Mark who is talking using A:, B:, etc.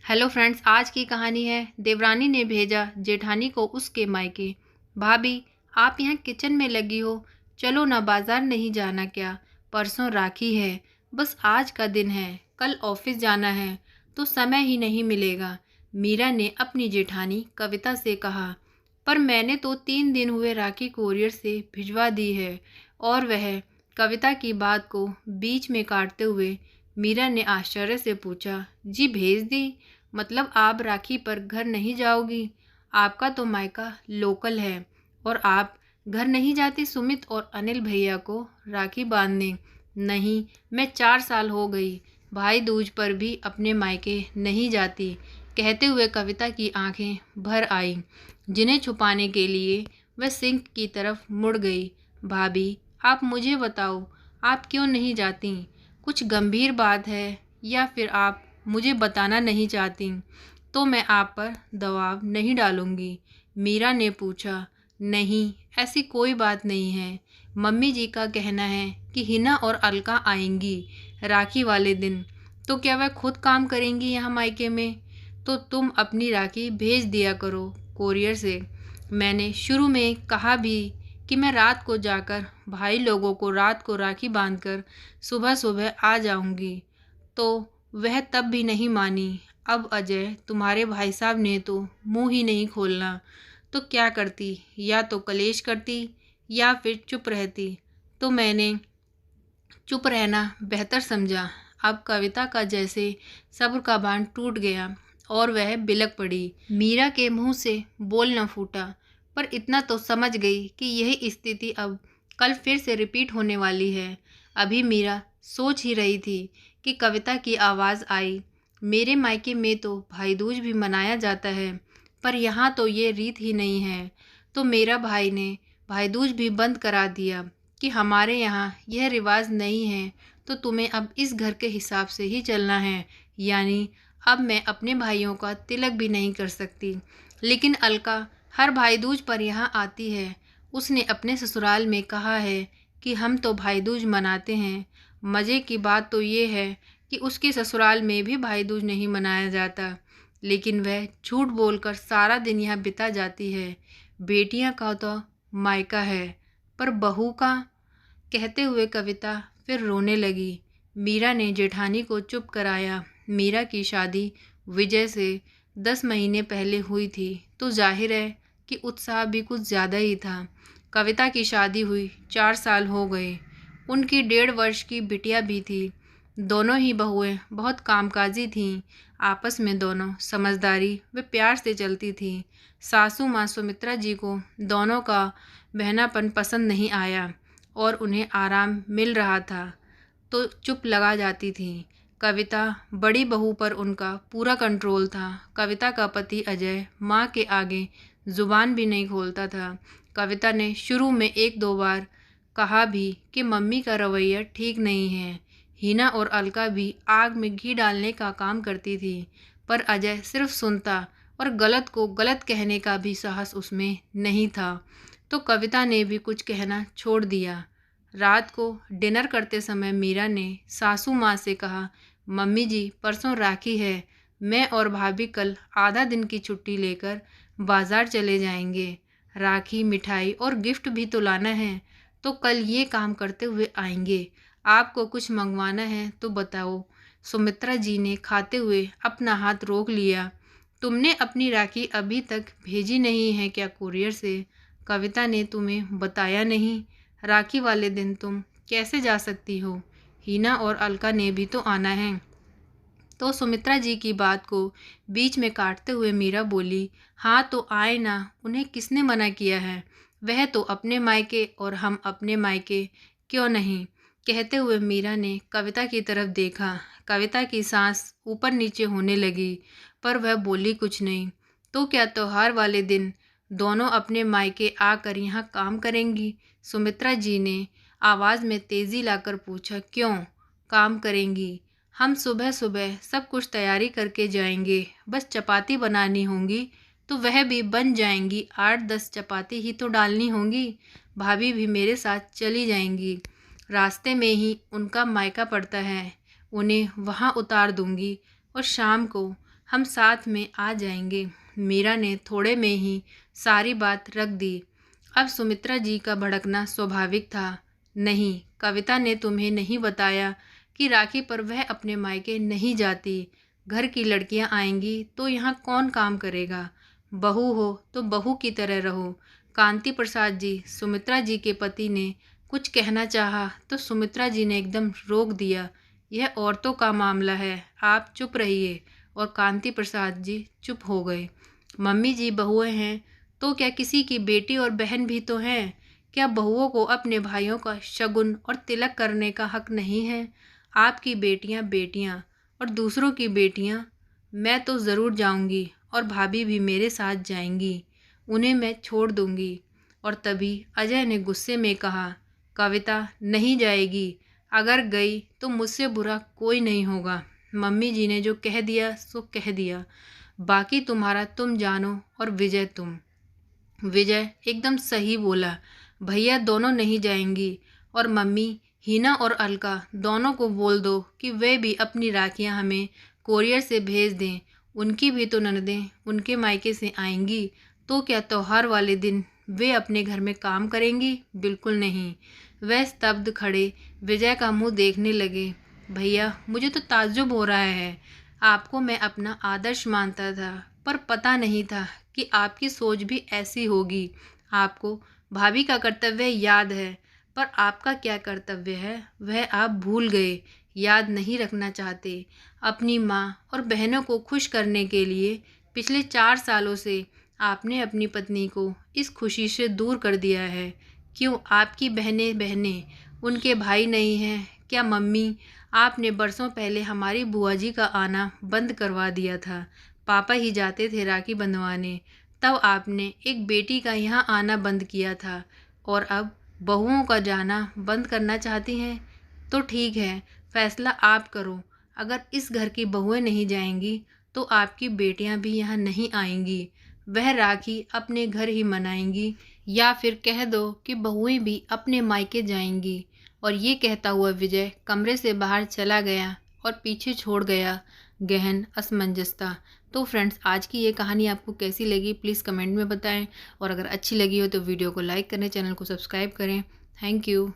A: Hello friends, आज की कहानी है देवरानी ने भेजा जेठानी को उसके मायके। भाभी, आप यहाँ किचन में लगी हो, चलो ना, बाजार नहीं जाना क्या? परसों राखी है, बस आज का दिन है, कल ऑफिस जाना है तो समय ही नहीं मिलेगा। मीरा ने अपनी जेठानी कविता से कहा। पर मैंने तो 3 दिन हुए राखी कोरियर से भिजवा दी है। और वह कविता की बात को बीच में काटते हुए मीरा ने आश्चर्य से पूछा, जी भेज दी? मतलब आप राखी पर घर नहीं जाओगी? आपका तो मायका लोकल है और आप घर नहीं जाती सुमित और अनिल भैया को राखी बांधने? नहीं, मैं 4 साल हो गई भाई दूज पर भी अपने मायके नहीं जाती। कहते हुए कविता की आंखें भर आई, जिन्हें छुपाने के लिए वह सिंक की तरफ मुड़ गई। भाभी, आप मुझे बताओ, आप क्यों नहीं जाती? कुछ गंभीर बात है या फिर आप मुझे बताना नहीं चाहती? तो मैं आप पर दबाव नहीं डालूंगी, मीरा ने पूछा। नहीं, ऐसी कोई बात नहीं है। मम्मी जी का कहना है कि हिना और अलका आएंगी राखी वाले दिन। तो क्या वह खुद काम करेंगी यहाँ मायके में? तो तुम अपनी राखी भेज दिया करो कोरियर से। मैंने शुरू में कहा भी कि मैं रात को जाकर भाई लोगों को रात को राखी बांधकर सुबह सुबह आ जाऊंगी, तो वह तब भी नहीं मानी। अब अजय, तुम्हारे भाई साहब ने तो मुंह ही नहीं खोलना। तो क्या करती? या तो कलेश करती या फिर चुप रहती। तो मैंने चुप रहना बेहतर समझा। अब कविता का जैसे सब्र का बांध टूट गया और वह बिलक पड़ी। मीरा के मुंह से बोल न फूटा, पर इतना तो समझ गई कि यही स्थिति अब कल फिर से रिपीट होने वाली है। अभी मीरा सोच ही रही थी कि कविता की आवाज़ आई, मेरे मायके में तो भाई दूज भी मनाया जाता है, पर यहाँ तो ये रीत ही नहीं है। तो मेरा भाई ने भाई दूज भी बंद करा दिया कि हमारे यहाँ यह रिवाज नहीं है, तो तुम्हें अब इस घर के हिसाब से ही चलना है। यानी अब मैं अपने भाइयों का तिलक भी नहीं कर सकती। लेकिन अलका हर भाई दूज पर यहाँ आती है। उसने अपने ससुराल में कहा है कि हम तो भाई दूज मनाते हैं। मज़े की बात तो ये है कि उसके ससुराल में भी भाई दूज नहीं मनाया जाता, लेकिन वह झूठ बोलकर सारा दिन यहाँ बिता जाती है। बेटियाँ का तो मायका है, पर बहू का? कहते हुए कविता फिर रोने लगी। मीरा ने जेठानी को चुप कराया। मीरा की शादी विजय से 10 महीने पहले हुई थी, तो जाहिर है कि उत्साह भी कुछ ज़्यादा ही था। कविता की शादी हुई 4 साल हो गए। उनकी 1.5 वर्ष की बिटिया भी थी। दोनों ही बहुएं बहुत कामकाजी थीं। आपस में दोनों समझदारी व प्यार से चलती थीं। सासू माँ सुमित्रा जी को दोनों का बहनापन पसंद नहीं आया और उन्हें आराम मिल रहा था तो चुप लगा जाती थी। कविता बड़ी बहू पर उनका पूरा कंट्रोल था। कविता का पति अजय माँ के आगे जुबान भी नहीं खोलता था। कविता ने शुरू में 1-2 बार कहा भी कि मम्मी का रवैया ठीक नहीं है। हिना और अलका भी आग में घी डालने का काम करती थी, पर अजय सिर्फ सुनता और गलत को गलत कहने का भी साहस उसमें नहीं था। तो कविता ने भी कुछ कहना छोड़ दिया। रात को डिनर करते समय मीरा ने सासू माँ से कहा, मम्मी जी, परसों राखी है, मैं और भाभी कल आधा दिन की छुट्टी लेकर बाजार चले जाएंगे। राखी, मिठाई और गिफ्ट भी तो लाना है, तो कल ये काम करते हुए आएंगे। आपको कुछ मंगवाना है तो बताओ। सुमित्रा जी ने खाते हुए अपना हाथ रोक लिया। तुमने अपनी राखी अभी तक भेजी नहीं है क्या कुरियर से? कविता ने तुम्हें बताया नहीं? राखी वाले दिन तुम कैसे जा सकती हो? हिना और अलका ने भी तो आना है। तो सुमित्रा जी की बात को बीच में काटते हुए मीरा बोली, हाँ तो आए ना, उन्हें किसने मना किया है? वह तो अपने मायके और हम अपने मायके, क्यों नहीं? कहते हुए मीरा ने कविता की तरफ देखा। कविता की सांस ऊपर नीचे होने लगी, पर वह बोली कुछ नहीं। तो क्या त्योहार वाले दिन दोनों अपने मायके आकर यहाँ काम करेंगी? सुमित्रा जी ने आवाज़ में तेज़ी लाकर पूछा, क्यों काम करेंगी? हम सुबह सुबह सब कुछ तैयारी करके जाएंगे, बस चपाती बनानी होंगी तो वह भी बन जाएंगी। 8-10 चपाती ही तो डालनी होंगी। भाभी भी मेरे साथ चली जाएंगी। रास्ते में ही उनका मायका पड़ता है, उन्हें वहाँ उतार दूंगी और शाम को हम साथ में आ जाएंगे। मीरा ने थोड़े में ही सारी बात रख दी। अब सुमित्रा जी का भड़कना स्वाभाविक था। नहीं, कविता ने तुम्हें नहीं बताया कि राखी पर वह अपने मायके नहीं जाती। घर की लड़कियां आएंगी तो यहाँ कौन काम करेगा? बहू हो तो बहू की तरह रहो। कांति प्रसाद जी, सुमित्रा जी के पति ने कुछ कहना चाहा तो सुमित्रा जी ने एकदम रोक दिया। यह औरतों का मामला है, आप चुप रहिए। और कांति प्रसाद जी चुप हो गए। मम्मी जी, बहुएं हैं तो क्या किसी की बेटी और बहन भी तो हैं? क्या बहुओं को अपने भाइयों का शगुन और तिलक करने का हक नहीं है? आपकी बेटियां बेटियां और दूसरों की बेटियां। मैं तो ज़रूर जाऊंगी और भाभी भी मेरे साथ जाएंगी। उन्हें मैं छोड़ दूंगी। और तभी अजय ने गुस्से में कहा, कविता नहीं जाएगी। अगर गई तो मुझसे बुरा कोई नहीं होगा। मम्मी जी ने जो कह दिया सो कह दिया। बाकी तुम्हारा तुम जानो और विजय तुम। विजय एकदम सही बोला। भैया दोनों नहीं जाएंगी। और मम्मी, हीना और अलका दोनों को बोल दो कि वे भी अपनी राखियां हमें कोरियर से भेज दें। उनकी भी तो ननदें उनके मायके से आएंगी। तो क्या त्योहार वाले दिन वे अपने घर में काम करेंगी? बिल्कुल नहीं। वह स्तब्ध खड़े विजय का मुंह देखने लगे। भैया, मुझे तो ताज्जुब हो रहा है। आपको मैं अपना आदर्श मानता था, पर पता नहीं था कि आपकी सोच भी ऐसी होगी। आपको भाभी का कर्तव्य याद है, पर आपका क्या कर्तव्य है वह आप भूल गए, याद नहीं रखना चाहते। अपनी माँ और बहनों को खुश करने के लिए पिछले 4 सालों से आपने अपनी पत्नी को इस खुशी से दूर कर दिया है। क्यों आपकी बहनें बहनें उनके भाई नहीं हैं? क्या मम्मी, आपने बरसों पहले हमारी बुआ जी का आना बंद करवा दिया था। पापा ही जाते थे राखी बंधवाने। तब आपने एक बेटी का यहाँ आना बंद किया था और अब बहुओं का जाना बंद करना चाहती हैं। तो ठीक है, फैसला आप करो। अगर इस घर की बहुएं नहीं जाएंगी तो आपकी बेटियां भी यहाँ नहीं आएंगी। वह राखी अपने घर ही मनाएंगी, या फिर कह दो कि बहुएं भी अपने मायके जाएंगी। और ये कहता हुआ विजय कमरे से बाहर चला गया और पीछे छोड़ गया गहन असमंजसता। तो फ्रेंड्स, आज की ये कहानी आपको कैसी लगी प्लीज़ कमेंट में बताएं। और अगर अच्छी लगी हो तो वीडियो को लाइक करें, चैनल को सब्सक्राइब करें। Thank you.